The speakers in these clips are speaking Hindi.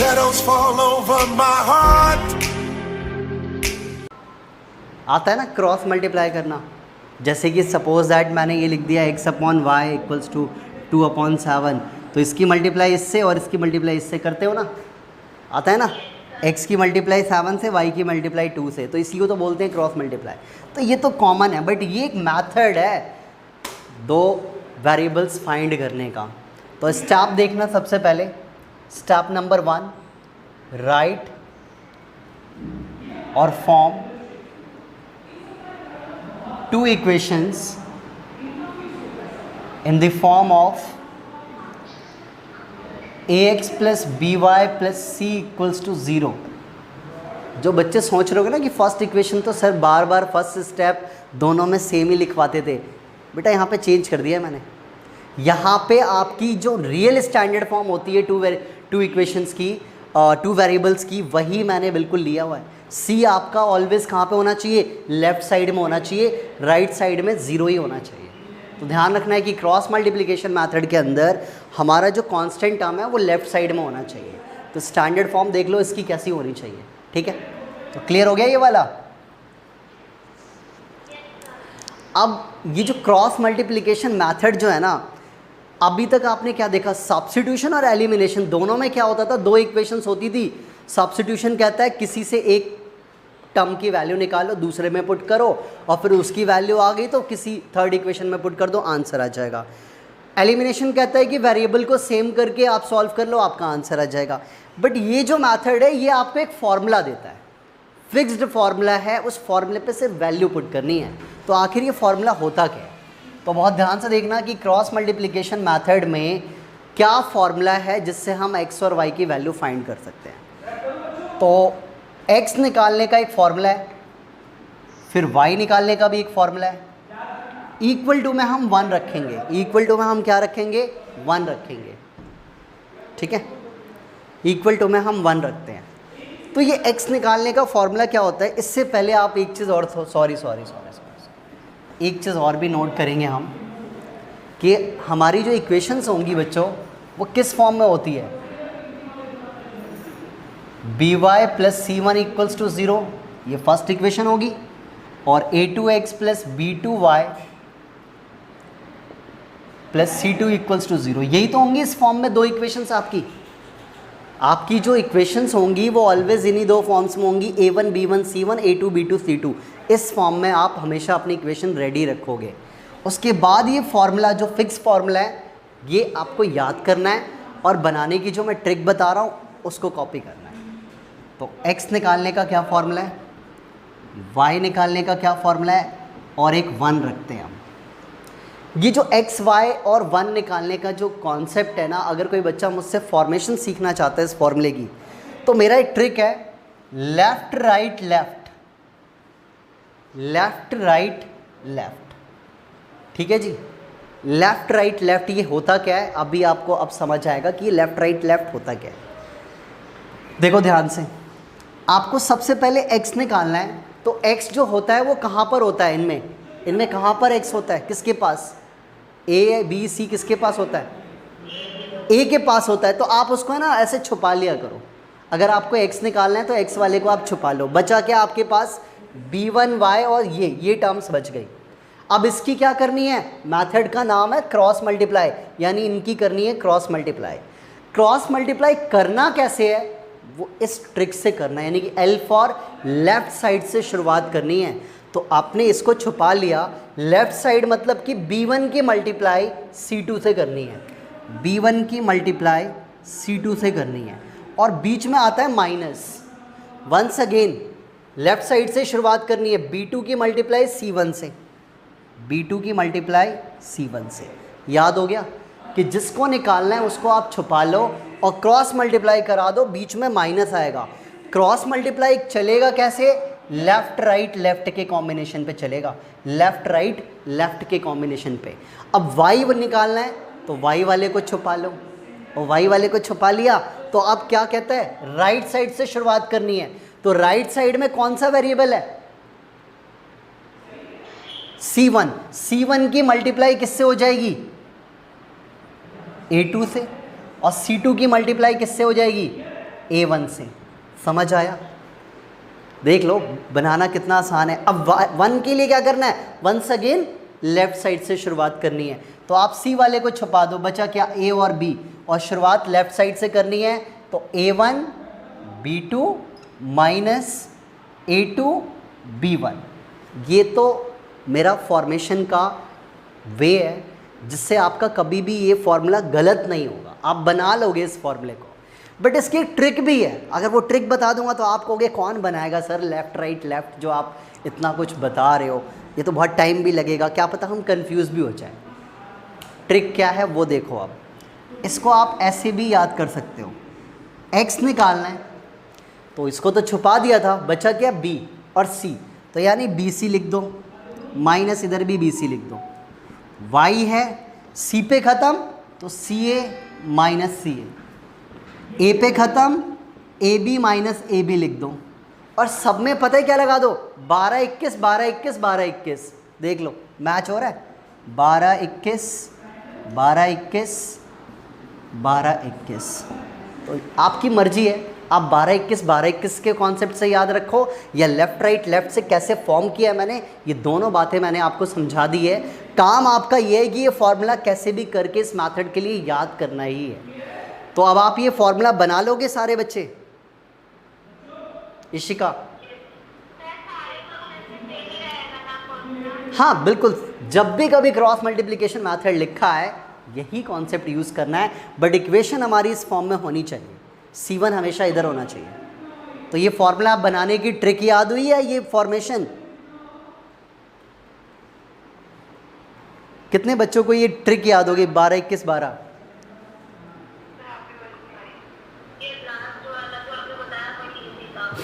Shadows fall over my heart. आता है ना क्रॉस मल्टीप्लाई करना, जैसे कि सपोज दैट मैंने ये लिख दिया x upon y equals to 2/7, तो इसकी मल्टीप्लाई इससे और इसकी मल्टीप्लाई इससे करते हो ना, आता है ना, x की मल्टीप्लाई 7 से, y की मल्टीप्लाई 2 से, तो इसी को तो बोलते हैं क्रॉस मल्टीप्लाई। तो ये तो कॉमन है, बट ये एक मेथड है दो वेरिएबल्स फाइंड करने का। तो स्टेप देखना, सबसे पहले स्टेप नंबर 1, राइट और form two equations in the form of ax plus by plus c equals to 0। जो बच्चे सोच रहे होगे ना कि फर्स्ट इक्वेशन तो सर बार बार फर्स्ट स्टेप दोनों में सेम ही लिखवाते थे, बेटा यहाँ पे चेंज कर दिया है मैंने। यहाँ पे आपकी जो रियल स्टैंडर्ड फॉर्म होती है टू इक्वेशंस की, टू वेरिएबल्स की, वही मैंने बिल्कुल लिया हुआ है। सी आपका ऑलवेज कहाँ पे होना चाहिए, लेफ्ट साइड में होना चाहिए, राइट साइड में 0 ही होना चाहिए। तो ध्यान रखना है कि क्रॉस मल्टीप्लिकेशन मेथड के अंदर हमारा जो कांस्टेंट टर्म है वो लेफ्ट साइड में होना चाहिए। तो स्टैंडर्ड फॉर्म देख लो इसकी कैसी होनी चाहिए, ठीक है। तो क्लियर हो गया ये वाला। अब ये जो क्रॉस मल्टीप्लिकेशन मेथड जो है ना, अभी तक आपने क्या देखा, सब्स्टिट्यूशन और एलिमिनेशन दोनों में क्या होता था, दो इक्वेशंस होती थी। सब्स्टिट्यूशन कहता है किसी से एक टर्म की वैल्यू निकालो, दूसरे में पुट करो, और फिर उसकी वैल्यू आ गई तो किसी थर्ड इक्वेशन में पुट कर दो, आंसर आ जाएगा। एलिमिनेशन कहता है कि वेरिएबल को सेम करके आप सॉल्व कर लो, आपका आंसर आ जाएगा। बट ये जो मेथड है ये आपको एक फॉर्मूला देता है, फिक्स्ड फार्मूला है, उस फार्मूले पे सिर्फ वैल्यू पुट करनी है। तो आखिर ये फार्मूला होता क्या है, तो बहुत ध्यान से देखना कि क्रॉस मल्टीप्लिकेशन मेथड में क्या फार्मूला है जिससे हम x और y की वैल्यू फाइंड कर सकते हैं। तो x निकालने का एक फार्मूला है, फिर y निकालने का भी एक फार्मूला है। इक्वल टू में हम 1 रखेंगे, इक्वल टू में हम क्या रखेंगे, 1 रखेंगे, ठीक है। इक्वल टू में हम 1 रखते हैं। तो ये x निकालने का फार्मूला क्या होता है, इससे पहले आप एक चीज़ और, सॉरी एक चीज़ और भी नोट करेंगे हम, कि हमारी जो इक्वेशंस होंगी बच्चों वो किस फॉर्म में होती है, by plus c1 equals to 0, ये फर्स्ट इक्वेशन होगी, और a2x plus b2y plus c2 equals to 0, यही तो होंगी इस फॉर्म में दो इक्वेशंस आपकी जो इक्वेशंस होंगी वो ऑलवेज इन्हीं दो फॉर्म्स में होंगी, a1 b1 c1 a2 b2 c2। इस फॉर्म में आप हमेशा अपनी इक्वेशन रेडी रखोगे। उसके बाद ये फार्मूला जो फिक्स फार्मूला है ये आपको याद करना है, और बनाने की जो मैं ट्रिक बता रहा हूँ उसको कॉपी करना है। तो x निकालने का क्या फार्मूला है, y निकालने का क्या फार्मूला है, और एक 1 रखते हैं हम। ये जो x, y और 1 निकालने का जो कॉन्सेप्ट है ना, अगर कोई बच्चा मुझसे फॉर्मेशन सीखना चाहता है इस फॉर्मूले की, तो मेरा एक ट्रिक है, left right left, left right left, ठीक है जी। लेफ्ट राइट लेफ्ट ये होता क्या है, अभी आपको अब समझ आएगा कि ये लेफ्ट राइट लेफ्ट होता क्या है। देखो ध्यान से, आपको सबसे पहले x निकालना है। तो x जो होता है वो कहाँ पर होता है, इनमें कहाँ पर x होता है, किसके पास, a b c किसके पास होता है, a के पास होता है। तो आप उसको है ना ऐसे छुपा लिया करो। अगर आपको x निकालना है तो x वाले को आप छुपा लो, बचा क्या आपके पास, b1y, और ये टर्म्स बच गई। अब इसकी क्या करनी है, मेथड का नाम है क्रॉस मल्टीप्लाई, यानी इनकी करनी है क्रॉस मल्टीप्लाई। क्रॉस मल्टीप्लाई करना कैसे है, वो इस ट्रिक से करना है, यानी कि L फॉर लेफ्ट साइड से शुरुआत करनी है। तो आपने इसको छुपा लिया, लेफ्ट साइड मतलब कि b1 की मल्टीप्लाई c2 से करनी है, b1 की मल्टीप्लाई c2 से करनी है, और बीच में आता है minus. Once again left side से शुरुआत करनी है, b2 की मल्टीप्लाई c1 से, b2 की मल्टीप्लाई c1 से। याद हो गया कि जिसको निकालना है उसको आप छुपा लो और क्रॉस मल्टीप्लाई करा दो, बीच में माइनस आएगा। क्रॉस मल्टीप्लाई चलेगा कैसे, लेफ्ट राइट लेफ्ट के कॉम्बिनेशन पे चलेगा, लेफ्ट राइट लेफ्ट के कॉम्बिनेशन पे। अब y निकालना है तो y वाले को छुपा लो, और y वाले को छुपा लिया तो अब क्या कहता है, राइट साइड से शुरुआत करनी है। तो राइट साइड में कौन सा वेरिएबल है, c1, c1 की मल्टीप्लाई किससे हो जाएगी, a2 से, और c2 की मल्टीप्लाई किससे हो जाएगी, A1 से। समझ आया? देख लो बनाना कितना आसान है। अब 1 के लिए क्या करना है, वंस अगेन लेफ्ट साइड से शुरुआत करनी है। तो आप C वाले को छुपा दो, बचा क्या A और B, और शुरुआत लेफ्ट साइड से करनी है। तो A1 B2 minus A2 B1, ये तो मेरा फॉर्मेशन का वे है जिससे आपका कभी भी ये फॉर्मूला गलत नहीं होगा, आप बना लोगे इस फॉर्मूले को। बट इसकी एक ट्रिक भी है, अगर वो ट्रिक बता दूंगा तो आप कहोगे कौन बनाएगा सर लेफ़्ट राइट लेफ़्ट, जो आप इतना कुछ बता रहे हो, ये तो बहुत टाइम भी लगेगा, क्या पता हम कंफ्यूज भी हो जाए। ट्रिक क्या है वो देखो। अब इसको आप ऐसे भी याद कर सकते हो, x निकालना है तो इसको तो छुपा दिया था, बचा क्या b और c, तो यानी BC लिख दो, माइनस इधर भी BC लिख दो। y है c पे ख़त्म तो CA माइनस CA, A पे ख़त्म AB माइनस AB लिख दो, और सब में पता है क्या लगा दो, 12 21 12 21 12 21। देख लो मैच हो रहा है, 12 21 12 21 12 21। तो आपकी मर्जी है, आप 12 21 12 21 के कॉन्सेप्ट से याद रखो या लेफ़्ट राइट लेफ़्ट से कैसे फॉर्म किया है मैंने, ये दोनों बातें मैंने आपको समझा दी है। काम आपका ये है कि ये फॉर्मूला कैसे भी करके इस मेथड के लिए याद करना ही है। तो अब आप ये फॉर्मूला बना लोगे सारे बच्चे? इशिका? हाँ बिल्कुल, जब भी कभी क्रॉस मल्टीप्लिकेशन मेथड लिखा है यही कॉन्सेप्ट यूज़ करना है, बट इक्वेशन हमारी इस फॉर्म में होनी चाहिए, C1 हमेशा इधर होना चाहिए। तो ये फॉर्मूला आप बनाने की ट्रिक याद हुई है, ये फॉर्मेशन? कितने बच्चों को ये ट्रिक याद होगी 12 21 12?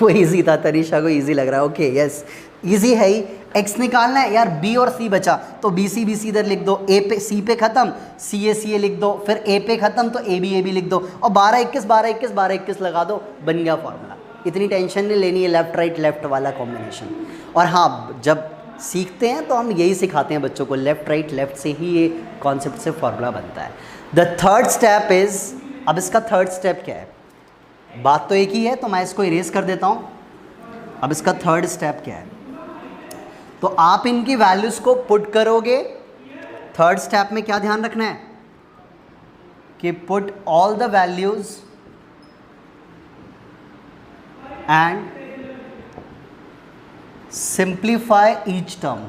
वो इजी था, तरीशा को इजी लग रहा है, ओके यस इजी है ही। x निकालना है यार, b और c बचा तो BC BC इधर लिख दो, a पे c पे ख़त्म CA CA लिख दो, फिर a पे ख़त्म तो AB AB लिख दो, और 12 21 12 21 12 21 लगा दो, बन गया फॉर्मूला। इतनी टेंशन नहीं लेनी है लेफ़्ट राइट लेफ़्ट वाला कॉम्बिनेशन। और हाँ, जब सीखते हैं तो हम यही सिखाते हैं बच्चों को, लेफ़्ट राइट लेफ़्ट से ही ये कॉन्सेप्ट से फॉर्मूला बनता है। द थर्ड स्टेप इज़, अब इसका थर्ड स्टेप क्या है, बात तो एक ही है तो मैं इसको इरेज कर देता हूँ। अब इसका थर्ड स्टेप क्या है, तो आप इनकी वैल्यूज़ को पुट करोगे। थर्ड स्टेप में क्या ध्यान रखना है कि put all the values and simplify each term.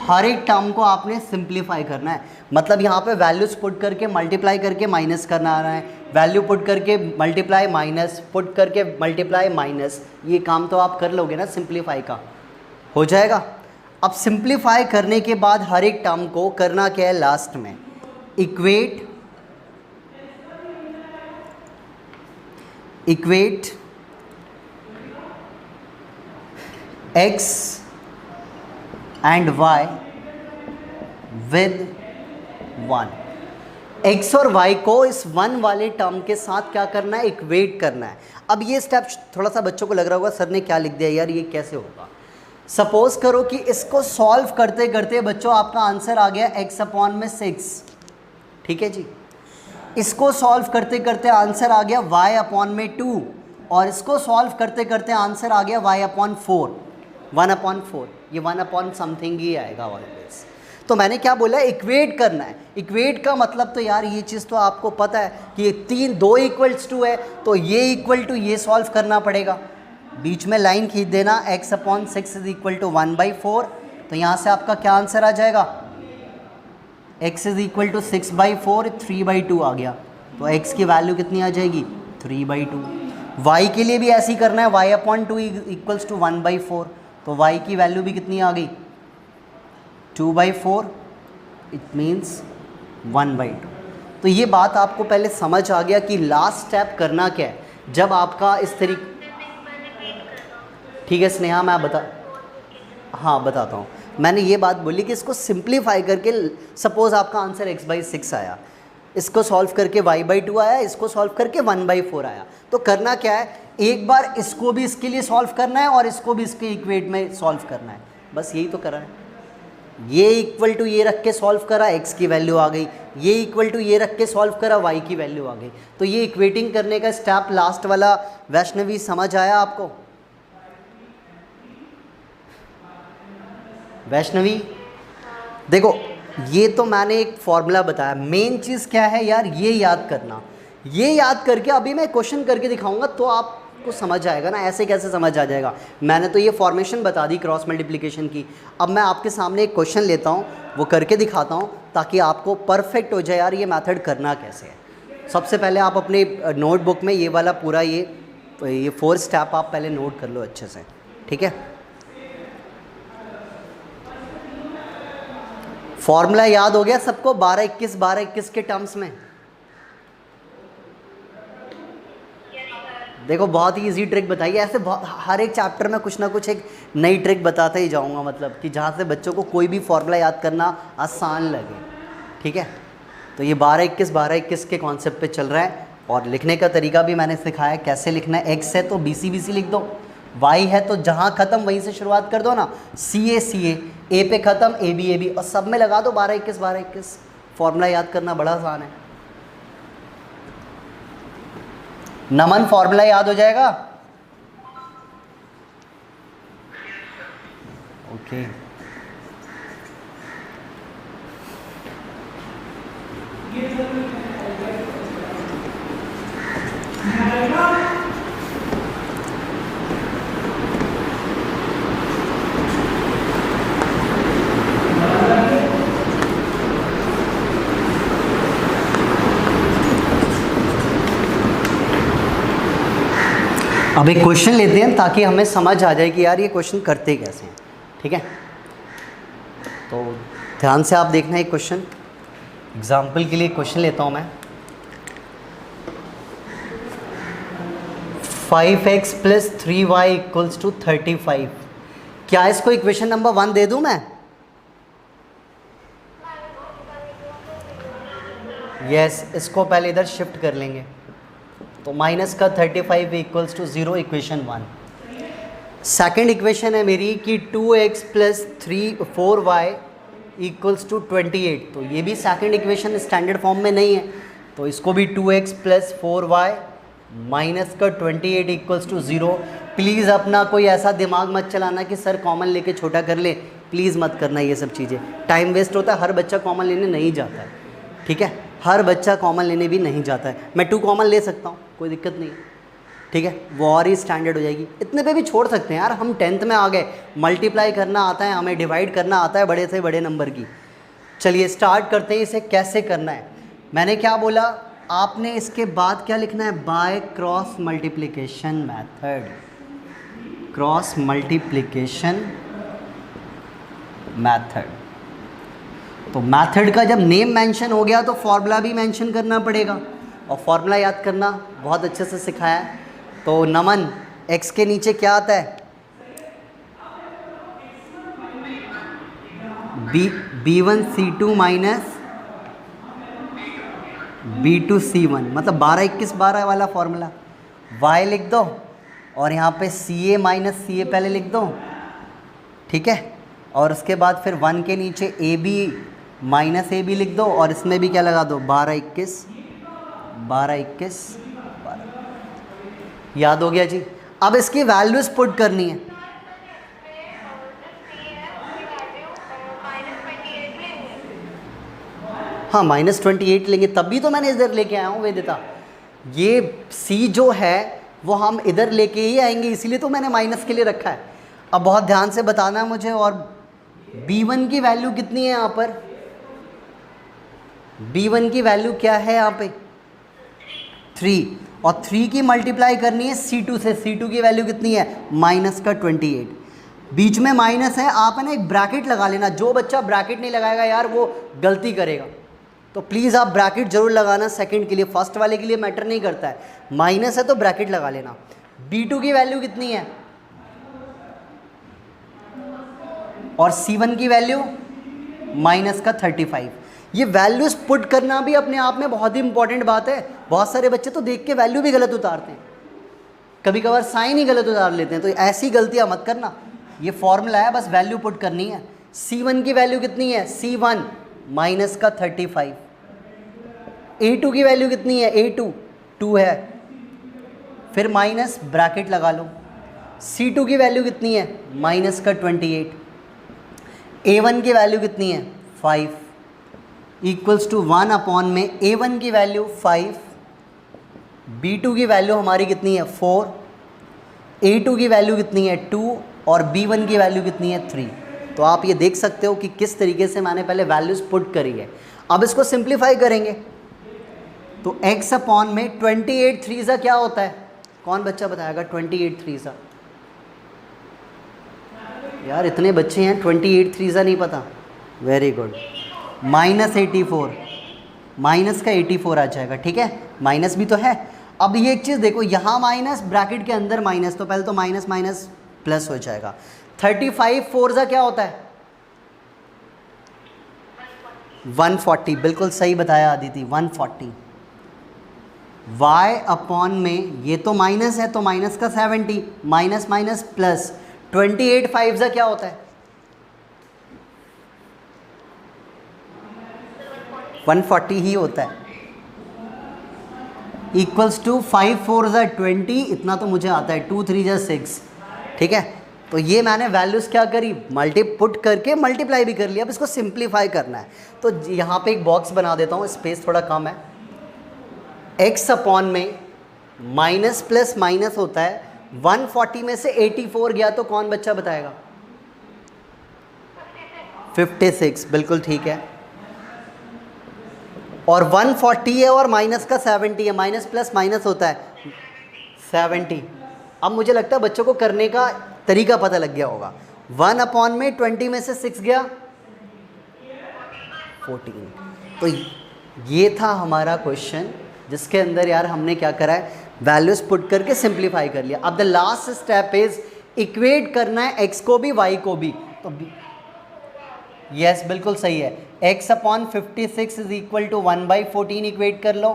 हर एक टर्म को आपने सिंप्लीफाई करना है, मतलब यहाँ पे वैल्यूज़ पुट करके मल्टीप्लाई करके माइनस करना आ रहा है, वैल्यू पुट करके मल्टीप्लाई माइनस, पुट करके मल्टीप्लाई माइनस, ये काम तो आप कर लोगे ना, सिंप्लीफाई का हो जाएगा। अब सिंप्लीफाई करने के बाद हर एक टर्म को करना क्या है, लास्ट में equate x and y with 1। x और y को इस 1 वाले टर्म के साथ क्या करना है, इक्वेट करना है। अब ये स्टेप थोड़ा सा बच्चों को लग रहा होगा सर ने क्या लिख दिया यार, ये कैसे होगा। सपोज करो कि इसको सॉल्व करते करते बच्चों आपका आंसर आ गया x/6, ठीक है जी। इसको सॉल्व करते करते आंसर आ गया y/2, और इसको सॉल्व करते करते आंसर आ गया y/4, 1/4, ये 1 समथिंग ही आएगा ऑलवेज। तो मैंने क्या बोला, इक्वेट करना है। इक्वेट का मतलब तो यार ये चीज़ तो आपको पता है कि ये 2 = 2 है, तो ये इक्वल टू ये सॉल्व करना पड़ेगा, बीच में लाइन खींच देना, x/6 = 1/4। तो यहाँ से आपका क्या आंसर आ जाएगा, x = 6/4, 3/2 आ गया। तो x की वैल्यू कितनी आ जाएगी, 3/2। y के लिए भी ऐसे ही करना है, y/2 = 1/4, तो y की वैल्यू भी कितनी आ गई, 2/4, इट मीन्स 1/2। तो ये बात आपको पहले समझ आ गया कि लास्ट स्टेप करना क्या है जब आपका इस तरीके। ठीक है स्नेहा, मैं बताता हूँ। मैंने ये बात बोली कि इसको सिंप्लीफाई करके, सपोज़ आपका आंसर x/6 आया, इसको सॉल्व करके y/2 आया, इसको सॉल्व करके 1/4 आया। तो करना क्या है, एक बार इसको भी इसके लिए सॉल्व करना है और इसको भी इसके इक्वेट में सॉल्व करना है, बस यही तो करना है। ये इक्वल टू ये रख के सॉल्व करा, x की वैल्यू आ गई, ये इक्वल टू ये रख के सॉल्व करा, y की वैल्यू आ गई। तो ये इक्वेटिंग करने का स्टेप लास्ट वाला वैष्णवी समझ आया आपको? वैष्णवी देखो, ये तो मैंने एक फॉर्मूला बताया, मेन चीज़ क्या है यार, ये याद करना। ये याद करके अभी मैं क्वेश्चन करके दिखाऊंगा तो आपको समझ आएगा ना, ऐसे कैसे समझ आ जाएगा। मैंने तो ये फॉर्मेशन बता दी क्रॉस मल्टीप्लिकेशन की, अब मैं आपके सामने एक क्वेश्चन लेता हूँ, वो करके दिखाता हूँ ताकि आपको परफेक्ट हो जाए यार ये मेथड करना कैसे है। सबसे पहले आप अपने नोटबुक में ये वाला पूरा ये 4 स्टेप आप पहले नोट कर लो अच्छे से, ठीक है। फॉर्मूला याद हो गया सबको? 12-21 के टर्म्स में देखो, बहुत ही इजी ट्रिक बताइए। ऐसे हर एक चैप्टर में कुछ ना कुछ एक नई ट्रिक बताते ही जाऊंगा, मतलब कि जहाँ से बच्चों को कोई भी फॉर्मूला याद करना आसान लगे, ठीक है। तो ये 12-21 के कॉन्सेप्ट पे चल रहा है, और लिखने का तरीका भी मैंने सिखाया कैसे लिखना है। एक्स है तो BC लिख दो, वाई है तो जहाँ ख़त्म वहीं से शुरुआत कर दो ना, CA ए पे ख़त्म, AB और सब में लगा दो 12-21। फॉर्मूला याद करना बड़ा आसान है। नमन फॉर्मूला याद हो जाएगा? ओके अब एक क्वेश्चन लेते हैं ताकि हमें समझ आ जाए कि यार ये क्वेश्चन करते कैसे हैं, ठीक है। तो ध्यान से आप देखना एक क्वेश्चन, एग्जाम्पल के लिए क्वेश्चन लेता हूँ मैं। 5x + 3y = 35। क्या इसको इक्वेशन नंबर 1 दे दूँ मैं? यस, इसको पहले इधर शिफ्ट कर लेंगे, तो माइनस का 35 = 0, इक्वेशन 1। सेकेंड इक्वेशन है मेरी कि 2x + 4y = 28। तो ये भी सेकेंड इक्वेशन स्टैंडर्ड फॉर्म में नहीं है, तो इसको भी 2x + 4y माइनस का 28 = 0। प्लीज़ अपना कोई ऐसा दिमाग मत चलाना कि सर कॉमन लेके छोटा कर ले, प्लीज़ मत करना ये सब चीज़ें, टाइम वेस्ट होता है। हर बच्चा कॉमन लेने नहीं जाता है, ठीक है, हर बच्चा कॉमन लेने भी नहीं जाता है। मैं 2 कॉमन ले सकता हूँ, कोई दिक्कत नहीं है, ठीक है, वो और ही स्टैंडर्ड हो जाएगी। इतने पे भी छोड़ सकते हैं यार, हम 10th में आ गए, मल्टीप्लाई करना आता है हमें, डिवाइड करना आता है बड़े से बड़े नंबर की। चलिए स्टार्ट करते हैं, इसे कैसे करना है। मैंने क्या बोला, आपने इसके बाद क्या लिखना है, by cross multiplication method. Cross multiplication method, तो मैथड का जब नेम मेंशन हो गया तो फॉर्मूला भी मेंशन करना पड़ेगा, और फॉर्मूला याद करना बहुत अच्छे से सिखाया है। तो नमन, x के नीचे क्या आता है, B1C2 - B2C1, मतलब 12-21 वाला फॉर्मूला। y लिख दो और यहाँ पे CA - CA पहले लिख दो, ठीक है, और उसके बाद फिर 1 के नीचे AB - AB लिख दो, और इसमें भी क्या लगा दो, 12-21। याद हो गया जी। अब इसकी वैल्यूज पुट करनी है। हाँ, -28 लेंगे, तभी तो मैंने इधर लेके आया हूँ वेदिता। ये C जो है वो हम इधर लेके ही आएंगे, इसीलिए तो मैंने माइनस के लिए रखा है। अब बहुत ध्यान से बताना है मुझे। और B1 की वैल्यू कितनी है यहाँ पर, B1 की वैल्यू क्या है यहाँ पे, 3, और 3 की मल्टीप्लाई करनी है C2 से। C2 की वैल्यू कितनी है, -28। बीच में माइनस है, आप है ना एक ब्रैकेट लगा लेना। जो बच्चा ब्रैकेट नहीं लगाएगा यार वो गलती करेगा, तो प्लीज़ आप ब्रैकेट जरूर लगाना सेकंड के लिए, फर्स्ट वाले के लिए मैटर नहीं करता है। माइनस है तो ब्रैकेट लगा लेना। B2 की वैल्यू कितनी है, और C1 की वैल्यू -35। ये वैल्यूज पुट करना भी अपने आप में बहुत ही इंपॉर्टेंट बात है। बहुत सारे बच्चे तो देख के वैल्यू भी गलत उतारते हैं, कभी कभार साइन ही गलत उतार लेते हैं, तो ऐसी गलतियां मत करना। ये फॉर्मूला है, बस वैल्यू पुट करनी है। C1 की वैल्यू कितनी है, C1 माइनस का 35, A2 की वैल्यू कितनी है, A2 2 है, फिर माइनस ब्रैकेट लगा लो, C2 की वैल्यू कितनी है, माइनस का 28, A1 की वैल्यू कितनी है 5, इक्वल्स टू 1 अपॉन में A1 की वैल्यू 5, B2 की वैल्यू हमारी कितनी है 4, A2 की वैल्यू कितनी है 2 और B1 की वैल्यू कितनी है 3। तो आप ये देख सकते हो कि किस तरीके से मैंने पहले वैल्यूज़ पुट करी है। अब इसको सिंप्लीफाई करेंगे तो x अपॉन में 28 3 क्या होता है, कौन बच्चा बताएगा 28 3 यार इतने बच्चे हैं 28 3 नहीं पता, वेरी गुड, माइनस 84, माइनस का 84 आ जाएगा, ठीक है, माइनस भी तो है। अब ये एक चीज़ देखो, यहाँ माइनस ब्रैकेट के अंदर माइनस, तो पहले तो माइनस माइनस प्लस हो जाएगा। 35 4 क्या होता है 140, बिल्कुल सही बताया आदिति 140। y अपॉन में ये तो माइनस है तो माइनस का 70, माइनस माइनस प्लस 28 5 क्या होता है 140 ही होता है, इक्वल्स टू 5 4 20, इतना तो मुझे आता है, 2 3 6, ठीक है। तो ये मैंने वैल्यूज़ क्या करी, पुट करके मल्टीप्लाई भी कर लिया। अब इसको सिंप्लीफाई करना है तो यहाँ पे एक बॉक्स बना देता हूँ, स्पेस थोड़ा कम है। x अपॉन में माइनस प्लस माइनस होता है, 140 में से 84 गया तो कौन बच्चा बताएगा 56, बिल्कुल ठीक है। और 140 है और माइनस का 70 है, माइनस प्लस माइनस होता है 70। अब मुझे लगता है बच्चों को करने का तरीका पता लग गया होगा। 1 अपॉन में 20 में से 6 गया 14। तो ये था हमारा क्वेश्चन जिसके अंदर यार हमने क्या करा है, वैल्यूज पुट करके सिंप्लीफाई कर लिया। अब the last step is equate करना है x को भी y को भी। तो यस बिल्कुल सही है, x upon 56 is equal to 1/14 equate कर लो।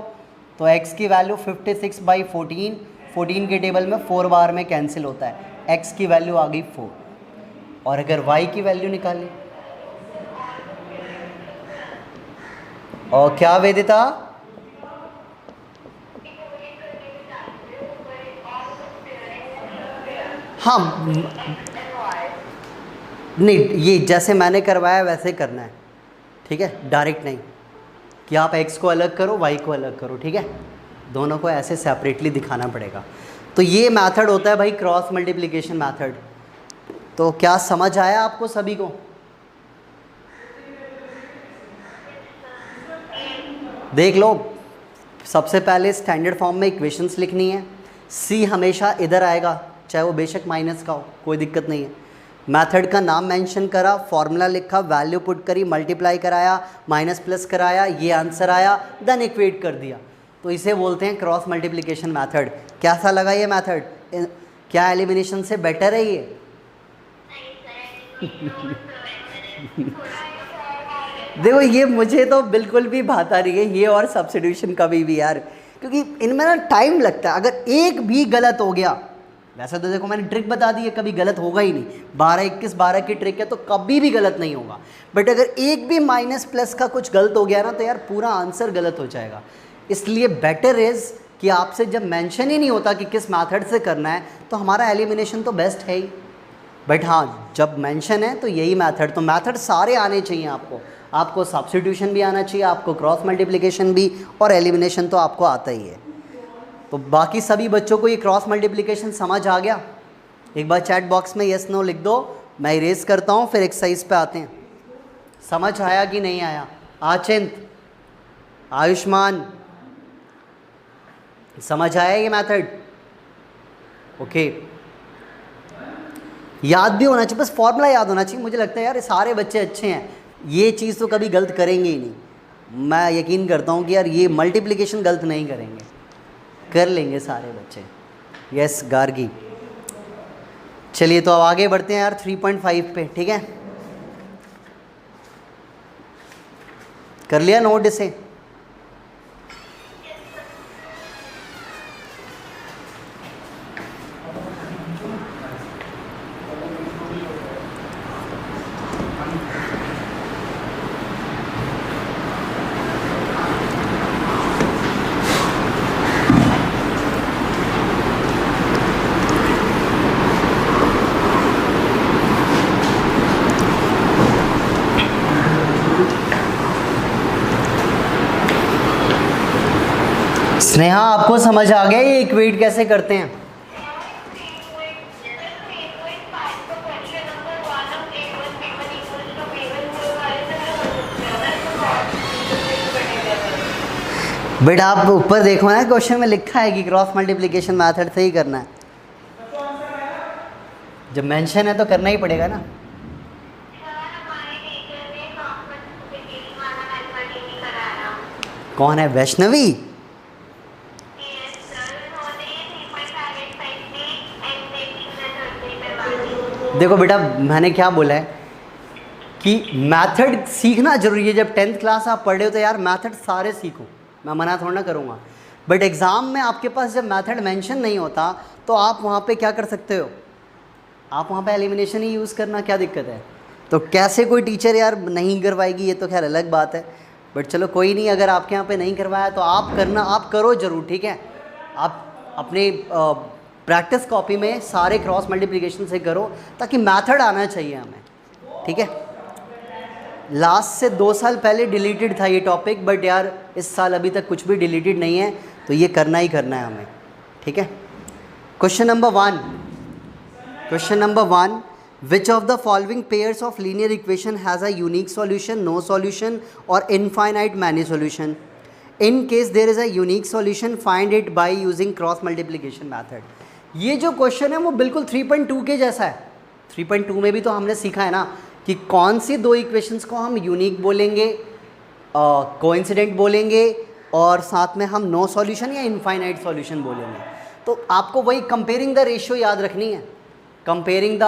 तो x की वैल्यू 56/14, 14 के टेबल में 4 बार में कैंसिल होता है, x की वैल्यू आ गई 4। और अगर y की वैल्यू निकालें, और क्या वेदिता, हाँ नहीं, ये जैसे मैंने करवाया वैसे करना है, ठीक है, डायरेक्ट नहीं कि आप x को अलग करो y को अलग करो, ठीक है, दोनों को ऐसे सेपरेटली दिखाना पड़ेगा। तो ये मेथड होता है भाई क्रॉस मल्टीप्लिकेशन मेथड। तो क्या समझ आया आपको सभी को? देख लो, सबसे पहले स्टैंडर्ड फॉर्म में इक्वेशंस लिखनी है, c हमेशा इधर आएगा, चाहे वो बेशक माइनस का हो, कोई दिक्कत नहीं है। मेथड का नाम मेंशन करा, फॉर्मूला लिखा, वैल्यू पुट करी, मल्टीप्लाई कराया, माइनस प्लस कराया, ये आंसर आया, देन इक्वेट कर दिया। तो इसे बोलते हैं क्रॉस मल्टीप्लिकेशन मेथड। कैसा लगा ये मेथड? क्या एलिमिनेशन से बेटर है ये? देखो ये मुझे तो बिल्कुल भी भाता नहीं है ये और सब्स्टिट्यूशन कभी भी यार, क्योंकि इनमें ना टाइम लगता है। अगर एक भी गलत हो गया, वैसे तो देखो मैंने ट्रिक बता दी है, कभी गलत होगा ही नहीं, 12 21 12 की ट्रिक है तो कभी भी गलत नहीं होगा। बट अगर एक भी माइनस प्लस का कुछ गलत हो गया ना तो यार पूरा आंसर गलत हो जाएगा। इसलिए बेटर इज़ कि आपसे जब मेंशन ही नहीं होता कि किस मेथड से करना है तो हमारा एलिमिनेशन तो बेस्ट है ही। बट हाँ, जब मेंशन है तो यही मेथड, तो मेथड सारे आने चाहिए आपको। आपको सब्स्टिट्यूशन भी आना चाहिए, आपको क्रॉस मल्टीप्लिकेशन भी, और एलिमिनेशन तो आपको आता ही है। तो बाकी सभी बच्चों को ये क्रॉस मल्टीप्लिकेशन समझ आ गया? एक बार चैट बॉक्स में यस नो लिख दो, मैं इरेज करता हूँ, फिर एक्सरसाइज पे आते हैं। समझ आया कि नहीं आया? आचिंत, आयुष्मान, समझ आया ये मेथड? ओके, याद भी होना चाहिए, बस फॉर्मूला याद होना चाहिए। मुझे लगता है यार ये सारे बच्चे अच्छे हैं, ये चीज़ तो कभी गलत करेंगे ही नहीं। मैं यकीन करता हूँ कि यार ये मल्टीप्लिकेशन गलत नहीं करेंगे, कर लेंगे सारे बच्चे। यस गार्गी, चलिए तो अब आगे बढ़ते हैं यार 3.5 पे, ठीक है? कर लिया नोट इसे? स्नेहा आपको समझ आ गया ये इक्वेट कैसे करते हैं? बेटा आप ऊपर देखो ना, क्वेश्चन में लिखा है कि क्रॉस मल्टीप्लिकेशन मेथड से ही करना है। जब मेंशन है तो करना ही पड़ेगा ना। कौन है वैष्णवी? देखो बेटा मैंने क्या बोला है कि मेथड सीखना जरूरी है। जब 10th क्लास आप पढ़ रहे हो तो यार मेथड सारे सीखो, मैं मना थोड़ा ना करूँगा। बट एग्ज़ाम में आपके पास जब मेथड मेंशन नहीं होता तो आप वहाँ पे क्या कर सकते हो, आप वहाँ पे एलिमिनेशन ही यूज़ करना, क्या दिक्कत है? तो कैसे कोई टीचर यार नहीं करवाएगी, ये तो खैर अलग बात है। बट चलो कोई नहीं, अगर आपके यहाँ पे नहीं करवाया तो आप करना, आप करो ज़रूर, ठीक है? आप अपने प्रैक्टिस कॉपी में सारे क्रॉस मल्टीप्लिकेशन से करो ताकि मेथड आना चाहिए हमें, ठीक है? लास्ट से 2 साल पहले डिलीटेड था ये टॉपिक, बट यार इस साल अभी तक कुछ भी डिलीटेड नहीं है, तो ये करना ही करना है हमें, ठीक है? Question number 1, which of the following pairs of linear equation has a unique solution, no solution or infinite many solution? In case there is a unique solution, find it by using cross multiplication method. ये जो क्वेश्चन है वो बिल्कुल 3.2 के जैसा है। 3.2 में भी तो हमने सीखा है ना कि कौन सी 2 इक्वेशंस को हम यूनिक बोलेंगे, कोइंसिडेंट बोलेंगे और साथ में हम नो सॉल्यूशन या इनफाइनाइट सॉल्यूशन बोलेंगे। तो आपको वही कंपेयरिंग द रेशियो याद रखनी है, कंपेयरिंग द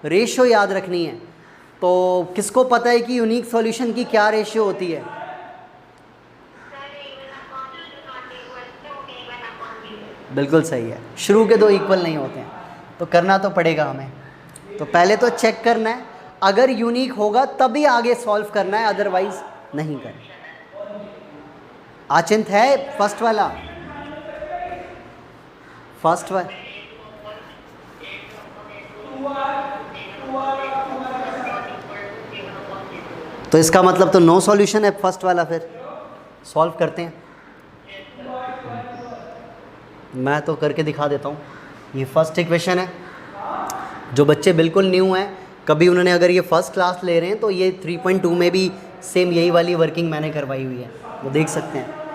रेशियो याद रखनी है। तो किसको पता है कि यूनिक सॉल्यूशन की क्या रेशियो होती है? बिल्कुल सही है, शुरू के 2 इक्वल नहीं होते हैं, तो करना तो पड़ेगा हमें। तो पहले तो चेक करना है, अगर यूनिक होगा तभी आगे सॉल्व करना है, अदरवाइज नहीं करना। आचिंत है फर्स्ट वाला, तो इसका मतलब तो नो सॉल्यूशन है फर्स्ट वाला। फिर सॉल्व करते हैं, मैं तो करके दिखा देता हूँ। ये फर्स्ट इक्वेशन है, जो बच्चे बिल्कुल न्यू हैं, कभी उन्होंने अगर ये फर्स्ट क्लास ले रहे हैं तो ये 3.2 में भी सेम यही वाली वर्किंग मैंने करवाई हुई है, वो देख सकते हैं।